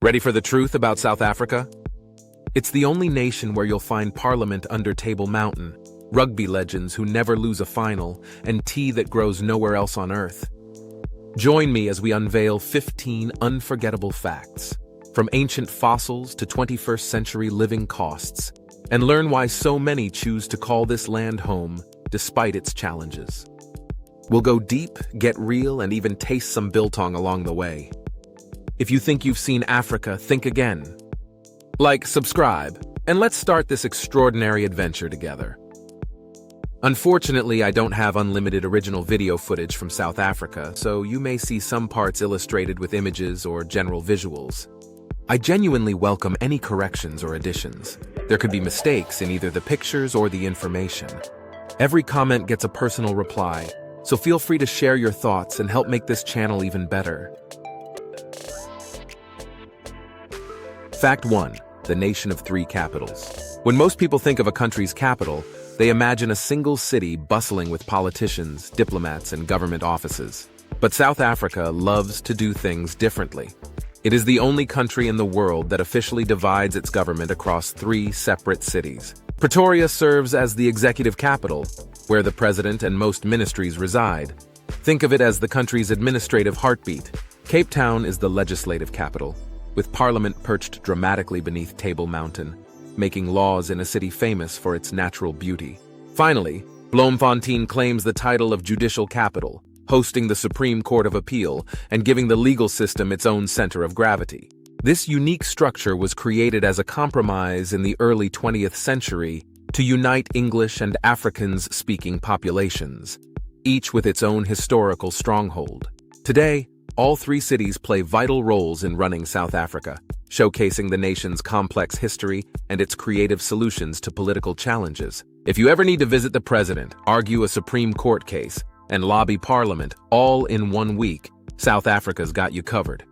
Ready for the truth about South Africa? It's the only nation where you'll find parliament under Table Mountain, rugby legends who never lose a final, and tea that grows nowhere else on Earth. Join me as we unveil 15 unforgettable facts, from ancient fossils to 21st century living costs, and learn why so many choose to call this land home despite its challenges. We'll go deep, get real, and even taste some biltong along the way. If you think you've seen Africa, think again. Like, subscribe, and let's start this extraordinary adventure together. Unfortunately, I don't have unlimited original video footage from South Africa, so you may see some parts illustrated with images or general visuals. I genuinely welcome any corrections or additions. There could be mistakes in either the pictures or the information. Every comment gets a personal reply, so feel free to share your thoughts and help make this channel even better. Fact 1. The nation of three capitals. When most people think of a country's capital, they imagine a single city bustling with politicians, diplomats, and government offices. But South Africa loves to do things differently. It is the only country in the world that officially divides its government across three separate cities. Pretoria serves as the executive capital, where the president and most ministries reside. Think of it as the country's administrative heartbeat. Cape Town is the legislative capital, with Parliament perched dramatically beneath Table Mountain, making laws in a city famous for its natural beauty. Finally, Bloemfontein claims the title of judicial capital, hosting the Supreme Court of Appeal and giving the legal system its own center of gravity. This unique structure was created as a compromise in the early 20th century to unite English and Afrikaans-speaking populations, each with its own historical stronghold. Today, all three cities play vital roles in running South Africa, showcasing the nation's complex history and its creative solutions to political challenges. If you ever need to visit the president, argue a Supreme Court case, and lobby Parliament all in 1 week, South Africa's got you covered.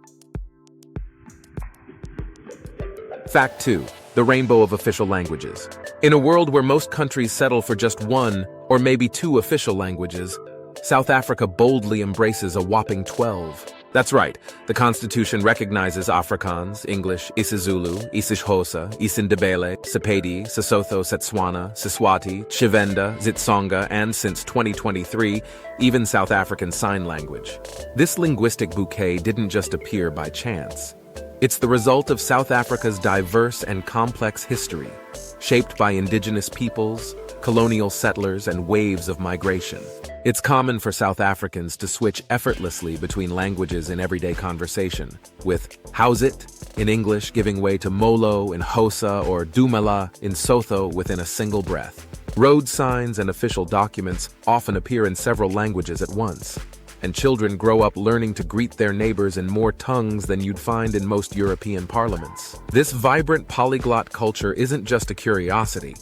Fact 2. The rainbow of official languages. In a world where most countries settle for just one or maybe two official languages, South Africa boldly embraces a whopping 12. That's right, the Constitution recognizes Afrikaans, English, isiZulu, isiXhosa, isiNdebele, Sepedi, Sesotho, Setswana, Siswati, Tshivenda, Xitsonga, and since 2023, even South African Sign Language. This linguistic bouquet didn't just appear by chance. It's the result of South Africa's diverse and complex history, shaped by indigenous peoples, colonial settlers, and waves of migration. It's common for South Africans to switch effortlessly between languages in everyday conversation, with "how's it" in English giving way to Molo in Xhosa or Dumela in Sotho within a single breath. Road signs and official documents often appear in several languages at once, and children grow up learning to greet their neighbors in more tongues than you'd find in most European parliaments. This vibrant polyglot culture isn't just a curiosity.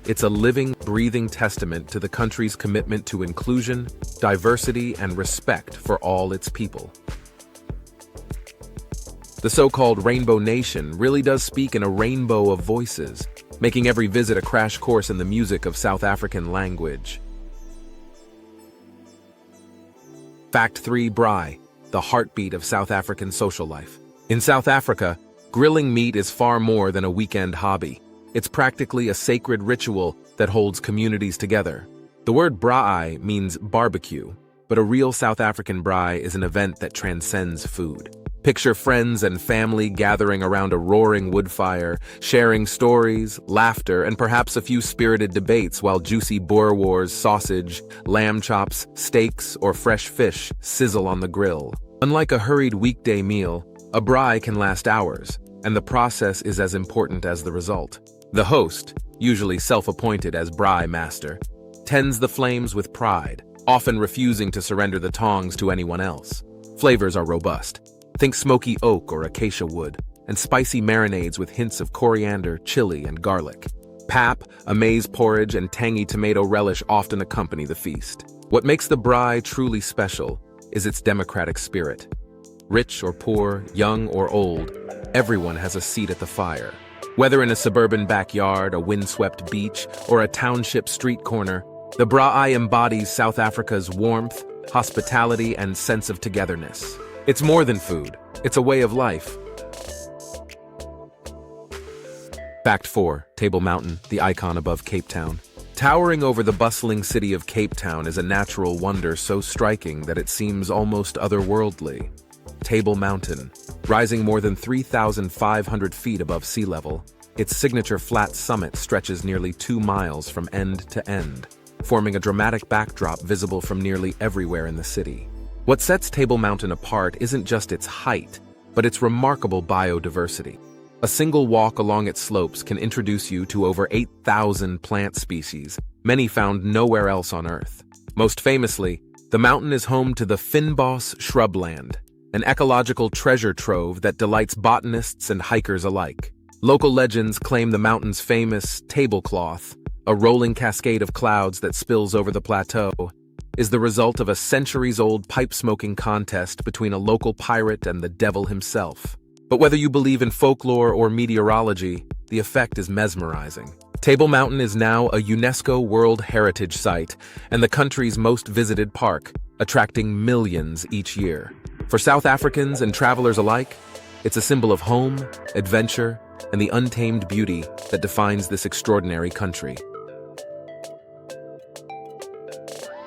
It's a living, breathing testament to the country's commitment to inclusion, diversity, and respect for all its people. The so-called Rainbow Nation really does speak in a rainbow of voices, making every visit a crash course in the music of South African language. Fact 3. Braai, the heartbeat of South African social life. In South Africa, grilling meat is far more than a weekend hobby. It's practically a sacred ritual that holds communities together. The word braai means barbecue, but a real South African braai is an event that transcends food. Picture friends and family gathering around a roaring wood fire, sharing stories, laughter, and perhaps a few spirited debates while juicy boerewors, sausage, lamb chops, steaks, or fresh fish sizzle on the grill. Unlike a hurried weekday meal, a braai can last hours, and the process is as important as the result. The host, usually self-appointed as braai master, tends the flames with pride, often refusing to surrender the tongs to anyone else. Flavors are robust. Think smoky oak or acacia wood, and spicy marinades with hints of coriander, chili, and garlic. Pap, a maize porridge, and tangy tomato relish often accompany the feast. What makes the braai truly special is its democratic spirit. Rich or poor, young or old, everyone has a seat at the fire. Whether in a suburban backyard, a windswept beach, or a township street corner, the braai embodies South Africa's warmth, hospitality, and sense of togetherness. It's more than food, it's a way of life. Fact 4. Table Mountain, the icon above Cape Town. Towering over the bustling city of Cape Town is a natural wonder so striking that it seems almost otherworldly. Table Mountain, rising more than 3,500 feet above sea level, its signature flat summit stretches nearly 2 miles from end to end, forming a dramatic backdrop visible from nearly everywhere in the city. What sets Table Mountain apart isn't just its height, but its remarkable biodiversity. A single walk along its slopes can introduce you to over 8,000 plant species, many found nowhere else on Earth. Most famously, the mountain is home to the Fynbos shrubland, an ecological treasure trove that delights botanists and hikers alike. Local legends claim the mountain's famous tablecloth, a rolling cascade of clouds that spills over the plateau, is the result of a centuries-old pipe-smoking contest between a local pirate and the devil himself. But whether you believe in folklore or meteorology, the effect is mesmerizing. Table Mountain is now a UNESCO World Heritage Site and the country's most visited park, attracting millions each year. For South Africans and travelers alike, it's a symbol of home, adventure, and the untamed beauty that defines this extraordinary country.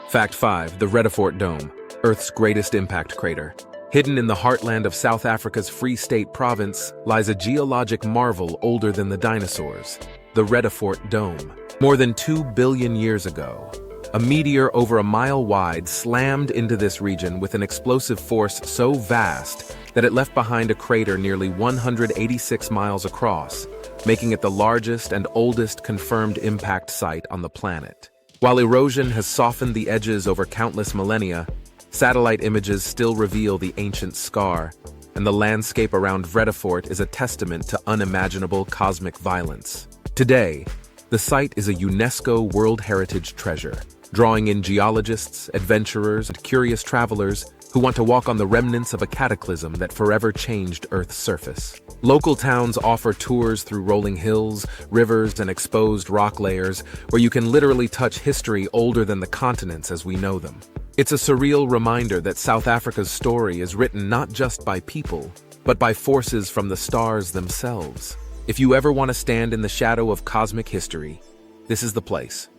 Fact 5. The Vredefort Dome, Earth's greatest impact crater. Hidden in the heartland of South Africa's Free State province lies a geologic marvel older than the dinosaurs, the Vredefort Dome. More than 2 billion years ago, a meteor over a mile wide slammed into this region with an explosive force so vast that it left behind a crater nearly 186 miles across, making it the largest and oldest confirmed impact site on the planet. While erosion has softened the edges over countless millennia, satellite images still reveal the ancient scar, and the landscape around Vredefort is a testament to unimaginable cosmic violence. Today, the site is a UNESCO World Heritage treasure, drawing in geologists, adventurers, and curious travelers who want to walk on the remnants of a cataclysm that forever changed Earth's surface. Local towns offer tours through rolling hills, rivers, and exposed rock layers where you can literally touch history older than the continents as we know them. It's a surreal reminder that South Africa's story is written not just by people, but by forces from the stars themselves. If you ever want to stand in the shadow of cosmic history, this is the place.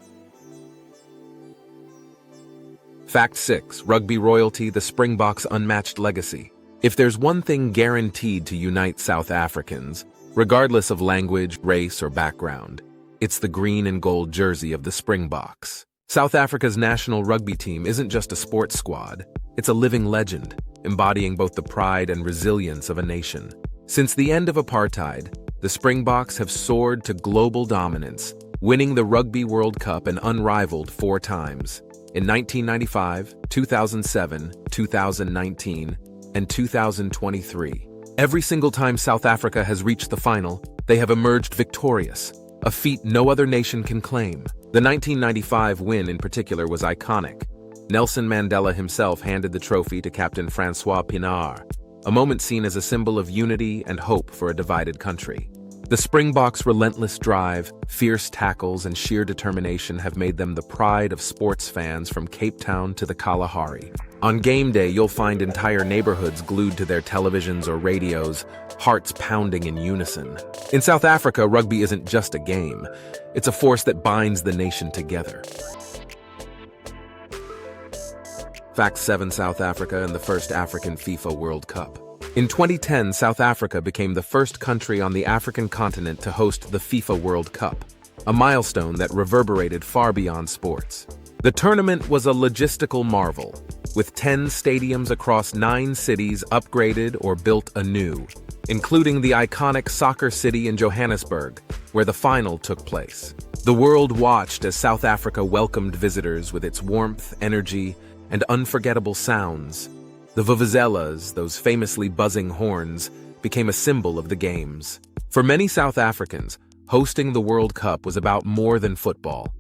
Fact 6. Rugby royalty, the Springboks' unmatched legacy. If there's one thing guaranteed to unite South Africans, regardless of language, race, or background, it's the green and gold jersey of the Springboks. South Africa's national rugby team isn't just a sports squad, it's a living legend, embodying both the pride and resilience of a nation. Since the end of apartheid, the Springboks have soared to global dominance, winning the Rugby World Cup an unrivaled 4 times. In 1995, 2007, 2019, and 2023. Every single time South Africa has reached the final, they have emerged victorious, a feat no other nation can claim. The 1995 win in particular was iconic. Nelson Mandela himself handed the trophy to Captain Francois Pienaar, a moment seen as a symbol of unity and hope for a divided country. The Springboks' relentless drive, fierce tackles, and sheer determination have made them the pride of sports fans from Cape Town to the Kalahari. On game day, you'll find entire neighborhoods glued to their televisions or radios, hearts pounding in unison. In South Africa, rugby isn't just a game. It's a force that binds the nation together. Fact 7. South Africa and the first African FIFA World Cup. In 2010, South Africa became the first country on the African continent to host the FIFA World Cup, a milestone that reverberated far beyond sports. The tournament was a logistical marvel, with 10 stadiums across 9 cities upgraded or built anew, including the iconic soccer city in Johannesburg, where the final took place. The world watched as South Africa welcomed visitors with its warmth, energy, and unforgettable sounds. The vuvuzelas, those famously buzzing horns, became a symbol of the games. For many South Africans, hosting the World Cup was about more than football.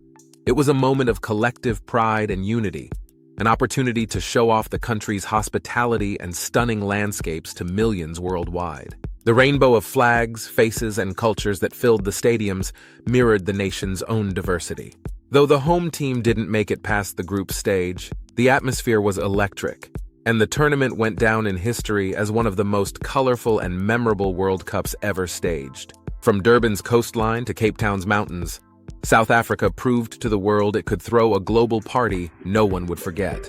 It was a moment of collective pride and unity, an opportunity to show off the country's hospitality and stunning landscapes to millions worldwide. The rainbow of flags, faces, and cultures that filled the stadiums mirrored the nation's own diversity. Though the home team didn't make it past the group stage, the atmosphere was electric, and the tournament went down in history as one of the most colorful and memorable World Cups ever staged. From Durban's coastline to Cape Town's mountains, South Africa proved to the world it could throw a global party no one would forget.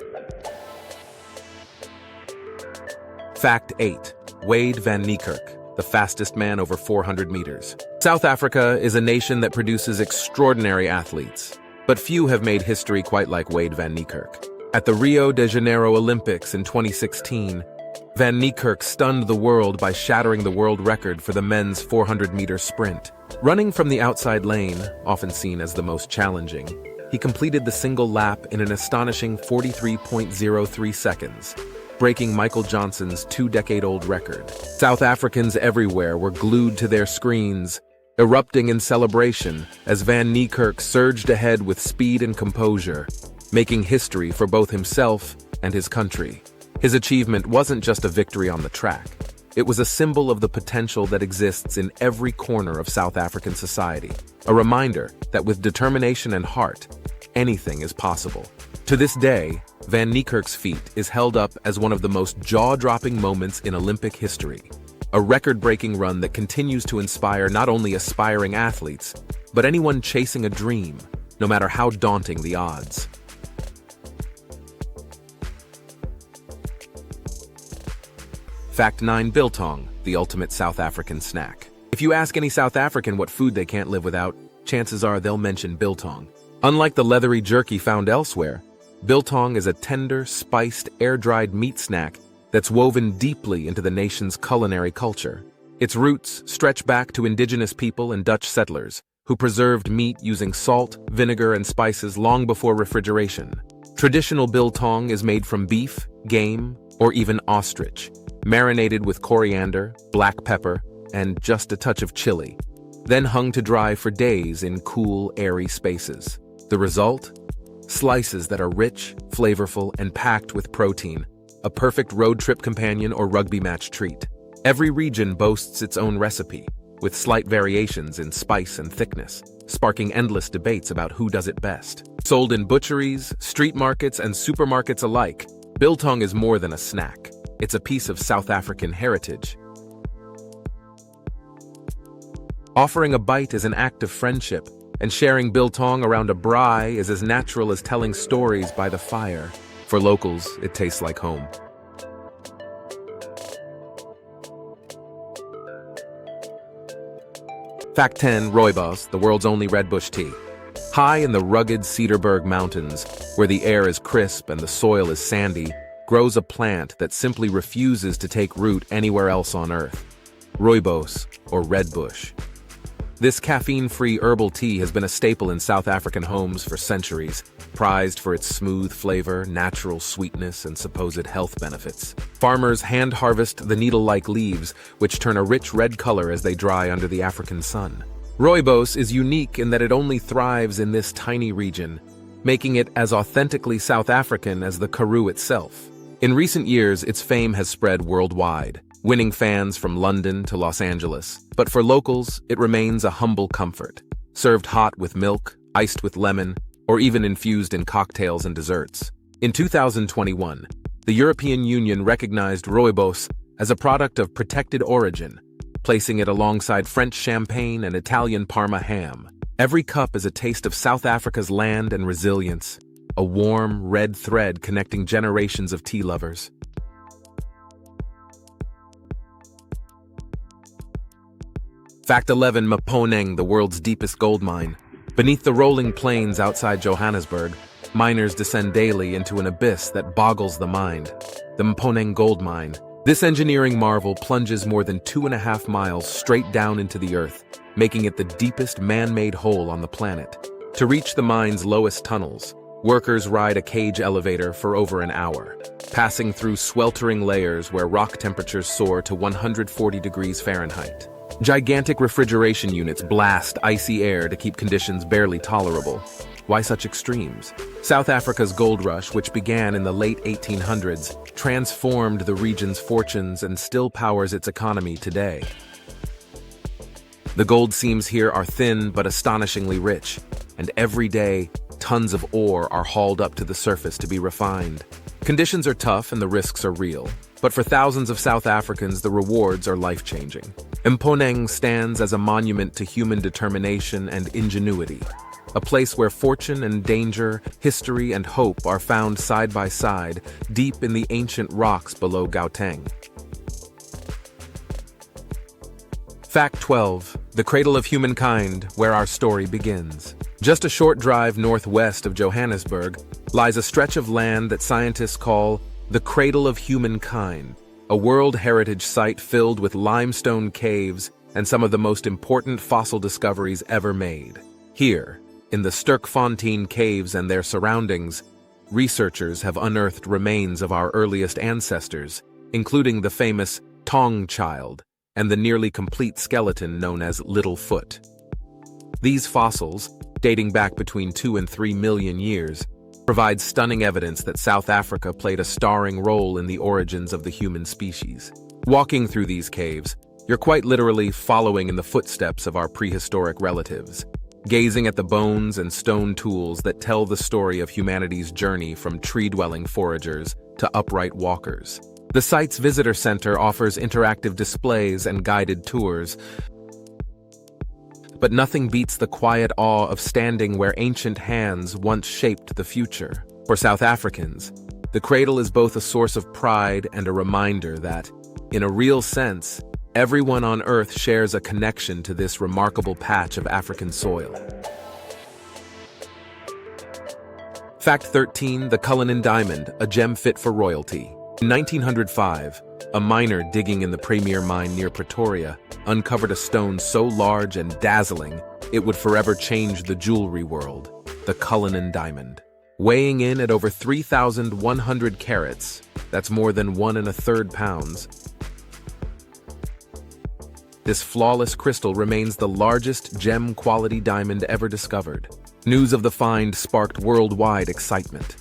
Fact 8. Wayde van Niekerk, the fastest man over 400 meters. South Africa is a nation that produces extraordinary athletes, but few have made history quite like Wayde van Niekerk. At the Rio de Janeiro Olympics in 2016, Van Niekerk stunned the world by shattering the world record for the men's 400-meter sprint. Running from the outside lane, often seen as the most challenging, he completed the single lap in an astonishing 43.03 seconds, breaking Michael Johnson's two-decade-old record. South Africans everywhere were glued to their screens, erupting in celebration as Van Niekerk surged ahead with speed and composure, making history for both himself and his country. His achievement wasn't just a victory on the track. It was a symbol of the potential that exists in every corner of South African society, a reminder that with determination and heart, anything is possible. To this day, Van Niekerk's feat is held up as one of the most jaw-dropping moments in Olympic history, a record-breaking run that continues to inspire not only aspiring athletes, but anyone chasing a dream, no matter how daunting the odds. Fact 9. Biltong, the ultimate South African snack. If you ask any South African what food they can't live without, chances are they'll mention biltong. Unlike the leathery jerky found elsewhere, biltong is a tender, spiced, air-dried meat snack that's woven deeply into the nation's culinary culture. Its roots stretch back to indigenous people and Dutch settlers, who preserved meat using salt, vinegar, and spices long before refrigeration. Traditional biltong is made from beef, game, or even ostrich, marinated with coriander, black pepper, and just a touch of chili, then hung to dry for days in cool, airy spaces. The result? Slices that are rich, flavorful, and packed with protein, a perfect road trip companion or rugby match treat. Every region boasts its own recipe, with slight variations in spice and thickness, sparking endless debates about who does it best. Sold in butcheries, street markets, and supermarkets alike, biltong is more than a snack. It's a piece of South African heritage. Offering a bite is an act of friendship, and sharing biltong around a braai is as natural as telling stories by the fire. For locals, it tastes like home. Fact 10. Rooibos, the world's only red bush tea. High in the rugged Cederberg Mountains, where the air is crisp and the soil is sandy, grows a plant that simply refuses to take root anywhere else on Earth. Rooibos, or red bush. This caffeine-free herbal tea has been a staple in South African homes for centuries, prized for its smooth flavor, natural sweetness, and supposed health benefits. Farmers hand-harvest the needle-like leaves, which turn a rich red color as they dry under the African sun. Rooibos is unique in that it only thrives in this tiny region, making it as authentically South African as the Karoo itself. In recent years, its fame has spread worldwide, winning fans from London to Los Angeles. But for locals, it remains a humble comfort, served hot with milk, iced with lemon, or even infused in cocktails and desserts. In 2021, the European Union recognized Rooibos as a product of protected origin, placing it alongside French champagne and Italian Parma ham. Every cup is a taste of South Africa's land and resilience, a warm, red thread connecting generations of tea lovers. Fact 11. Mponeng, the world's deepest gold mine. Beneath the rolling plains outside Johannesburg, miners descend daily into an abyss that boggles the mind. The Mponeng gold mine. This engineering marvel plunges more than 2.5 miles straight down into the earth, making it the deepest man-made hole on the planet. To reach the mine's lowest tunnels, workers ride a cage elevator for over an hour, passing through sweltering layers where rock temperatures soar to 140 degrees Fahrenheit. Gigantic refrigeration units blast icy air to keep conditions barely tolerable. Why such extremes? South Africa's gold rush, which began in the late 1800s, transformed the region's fortunes and still powers its economy today. The gold seams here are thin but astonishingly rich, and every day, tons of ore are hauled up to the surface to be refined. Conditions are tough and the risks are real. But for thousands of South Africans, the rewards are life-changing. Mponeng stands as a monument to human determination and ingenuity, a place where fortune and danger, history and hope are found side by side, deep in the ancient rocks below Gauteng. Fact 12. The Cradle of Humankind, where our story begins. Just a short drive northwest of Johannesburg lies a stretch of land that scientists call the Cradle of Humankind, a World Heritage Site filled with limestone caves and some of the most important fossil discoveries ever made. Here, in the Bloemfontein caves and their surroundings, researchers have unearthed remains of our earliest ancestors, including the famous Tong child and the nearly complete skeleton known as Little Foot. These fossils, dating back between 2 and 3 million years, provide stunning evidence that South Africa played a starring role in the origins of the human species. Walking through these caves, you're quite literally following in the footsteps of our prehistoric relatives, gazing at the bones and stone tools that tell the story of humanity's journey from tree-dwelling foragers to upright walkers. The site's visitor center offers interactive displays and guided tours, but nothing beats the quiet awe of standing where ancient hands once shaped the future. For South Africans, the cradle is both a source of pride and a reminder that, in a real sense, everyone on Earth shares a connection to this remarkable patch of African soil. Fact 13. The Cullinan diamond, a gem fit for royalty. In 1905, a miner digging in the Premier mine near Pretoria uncovered a stone so large and dazzling it would forever change the jewelry world, the Cullinan diamond. Weighing in at over 3,100 carats, that's more than 1 1/3 pounds, this flawless crystal remains the largest gem-quality diamond ever discovered. News of the find sparked worldwide excitement.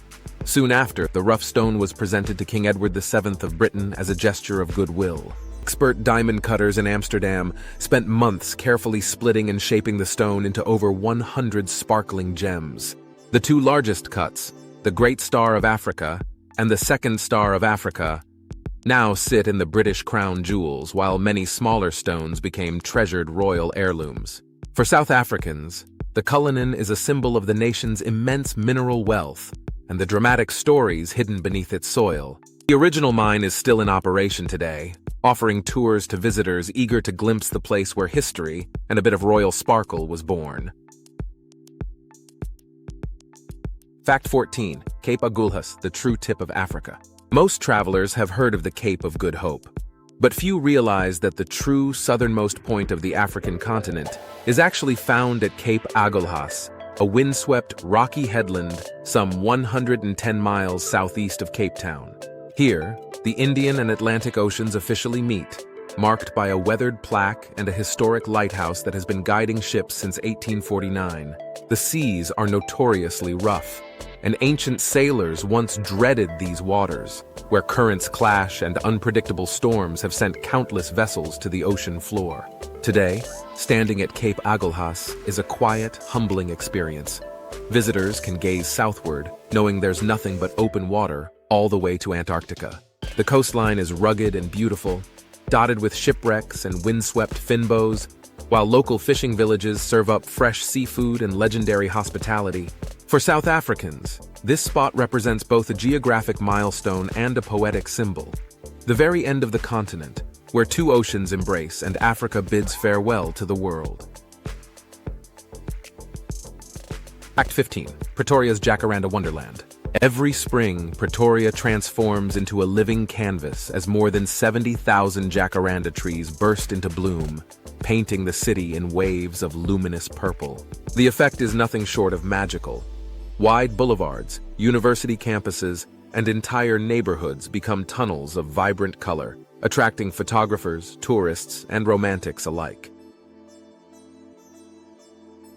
Soon after, the rough stone was presented to King Edward VII of Britain as a gesture of goodwill. Expert diamond cutters in Amsterdam spent months carefully splitting and shaping the stone into over 100 sparkling gems. The two largest cuts, the Great Star of Africa and the Second Star of Africa, now sit in the British Crown Jewels, while many smaller stones became treasured royal heirlooms. For South Africans, the Cullinan is a symbol of the nation's immense mineral wealth and the dramatic stories hidden beneath its soil. The original mine is still in operation today, offering tours to visitors eager to glimpse the place where history and a bit of royal sparkle was born. Fact 14. Cape Agulhas, the true tip of Africa. Most travelers have heard of the Cape of Good Hope, but few realize that the true southernmost point of the African continent is actually found at Cape Agulhas, a windswept, rocky headland some 110 miles southeast of Cape Town. Here, the Indian and Atlantic Oceans officially meet, marked by a weathered plaque and a historic lighthouse that has been guiding ships since 1849. The seas are notoriously rough, and ancient sailors once dreaded these waters, where currents clash and unpredictable storms have sent countless vessels to the ocean floor. Today, standing at Cape Agulhas is a quiet, humbling experience. Visitors can gaze southward, knowing there's nothing but open water all the way to Antarctica. The coastline is rugged and beautiful, dotted with shipwrecks and windswept finbows, while local fishing villages serve up fresh seafood and legendary hospitality. For South Africans, this spot represents both a geographic milestone and a poetic symbol. The very end of the continent, where two oceans embrace and Africa bids farewell to the world. Fact 15. Pretoria's Jacaranda Wonderland. Every spring, Pretoria transforms into a living canvas as more than 70,000 jacaranda trees burst into bloom, painting the city in waves of luminous purple. The effect is nothing short of magical. Wide boulevards, university campuses, and entire neighborhoods become tunnels of vibrant color, attracting photographers, tourists, and romantics alike.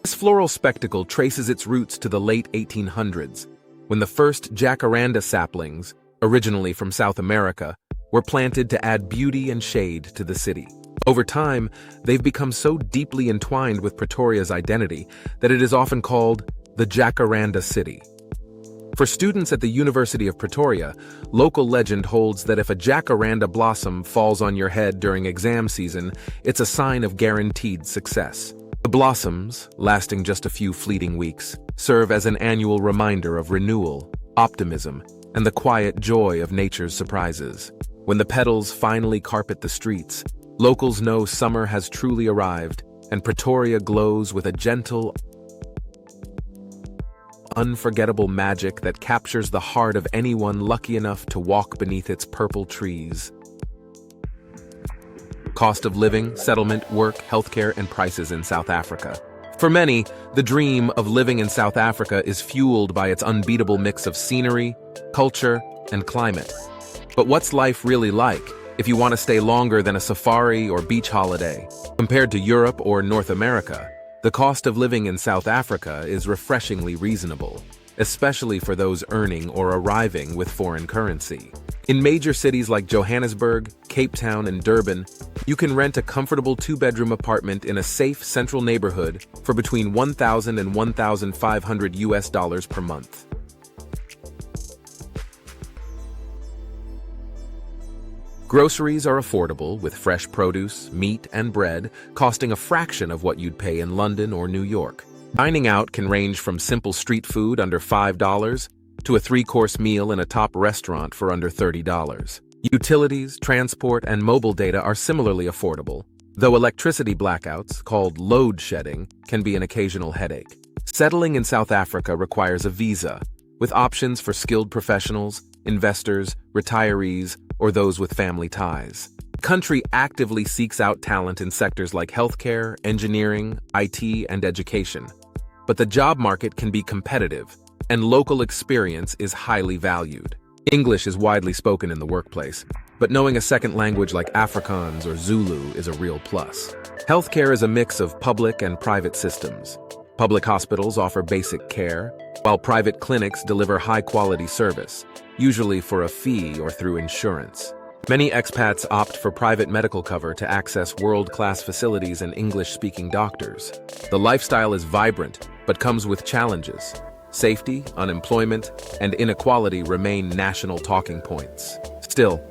This floral spectacle traces its roots to the late 1800s, when the first jacaranda saplings, originally from South America, were planted to add beauty and shade to the city. Over time, they've become so deeply entwined with Pretoria's identity that it is often called the Jacaranda City. For students at the University of Pretoria, local legend holds that if a Jacaranda blossom falls on your head during exam season, it's a sign of guaranteed success. The blossoms, lasting just a few fleeting weeks, serve as an annual reminder of renewal, optimism, and the quiet joy of nature's surprises. When the petals finally carpet the streets, locals know summer has truly arrived, and Pretoria glows with a gentle, unforgettable magic that captures the heart of anyone lucky enough to walk beneath its purple trees. Cost of living, settlement, work, healthcare, and prices in South Africa. For many, the dream of living in South Africa is fueled by its unbeatable mix of scenery, culture, and climate. But what's life really like if you want to stay longer than a safari or beach holiday? Compared to Europe or North America, the cost of living in South Africa is refreshingly reasonable, especially for those earning or arriving with foreign currency. In major cities like Johannesburg, Cape Town, and Durban, you can rent a comfortable two-bedroom apartment in a safe central neighborhood for between $1,000 and $1,500 per month. Groceries are affordable, with fresh produce, meat, and bread costing a fraction of what you'd pay in London or New York. Dining out can range from simple street food under $5 to a three-course meal in a top restaurant for under $30. Utilities, transport, and mobile data are similarly affordable, though electricity blackouts, called load shedding, can be an occasional headache. Settling in South Africa requires a visa, with options for skilled professionals, investors, retirees, or those with family ties. The country actively seeks out talent in sectors like healthcare, engineering, IT, and education. But the job market can be competitive, and local experience is highly valued. English is widely spoken in the workplace, but knowing a second language like Afrikaans or Zulu is a real plus. Healthcare is a mix of public and private systems. Public hospitals offer basic care, while private clinics deliver high-quality service, usually for a fee or through insurance. Many expats opt for private medical cover to access world-class facilities and English-speaking doctors. The lifestyle is vibrant, but comes with challenges. Safety, unemployment, and inequality remain national talking points. Still,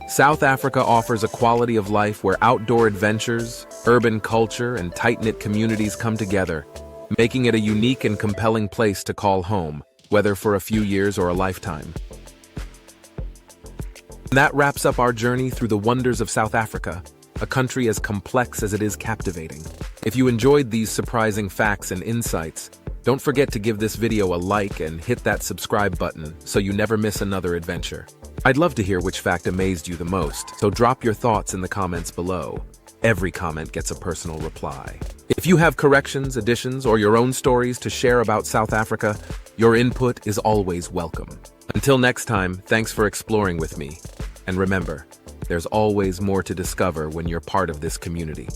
South Africa offers a quality of life where outdoor adventures, urban culture, and tight-knit communities come together, making it a unique and compelling place to call home, whether for a few years or a lifetime. And that wraps up our journey through the wonders of South Africa, a country as complex as it is captivating. If you enjoyed these surprising facts and insights, don't forget to give this video a like and hit that subscribe button so you never miss another adventure. I'd love to hear which fact amazed you the most, so drop your thoughts in the comments below. Every comment gets a personal reply. If you have corrections, additions, or your own stories to share about South Africa, your input is always welcome. Until next time, thanks for exploring with me. And remember, there's always more to discover when you're part of this community.